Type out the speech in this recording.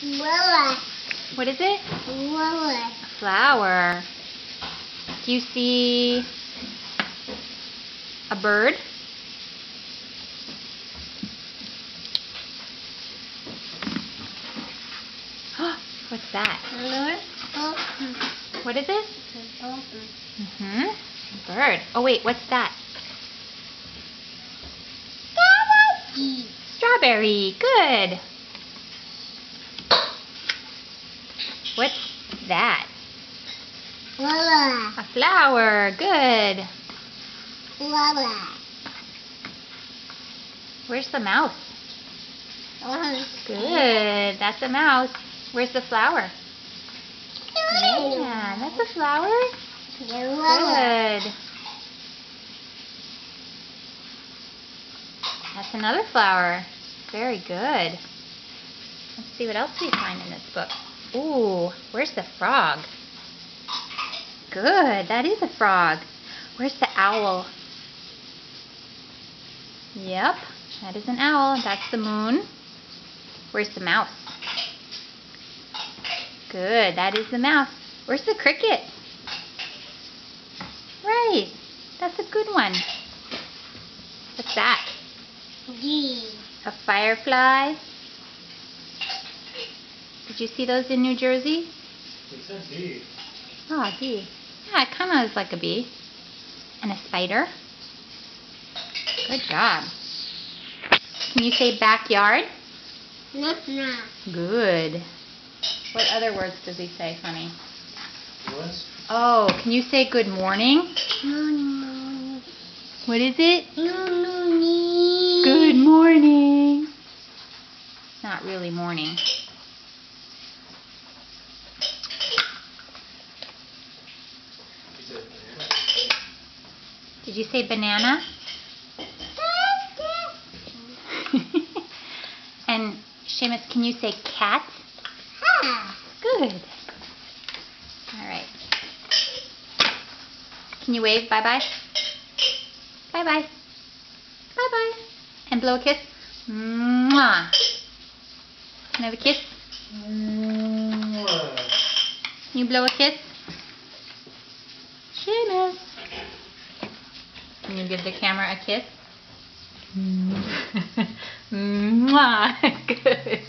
Flower. What is it? Flower. A flower. Do you see a bird? What's that? What is it? Bird. Oh wait, what's that? Strawberry. Good. What's that? Flower. A flower. Good. Flower. Where's the mouse? Good. That's a mouse. Where's the flower? Yeah, that's a flower. Good. That's another flower. Very good. Let's see what else we find in this book. Ooh, where's the frog? Good, that is a frog. Where's the owl? Yep, that is an owl. That's the moon. Where's the mouse? Good, that is the mouse. Where's the cricket? Right, that's a good one. What's that? D. A firefly. Did you see those in New Jersey? It said bee. Oh, a bee. Yeah, it kind of is like a bee. And a spider. Good job. Can you say backyard? No. Good. What other words does he say for me? What? Oh, can you say good morning? No. What is it? No. Good morning. It's not really morning. He said banana. Did you say banana? And Seamus, can you say cat? Good. All right. Can you wave bye-bye? Bye-bye. Bye-bye. And blow a kiss. Mwah. Can I have a kiss? Can you blow a kiss? Seamus. Can you give the camera a kiss? Mwah. Good.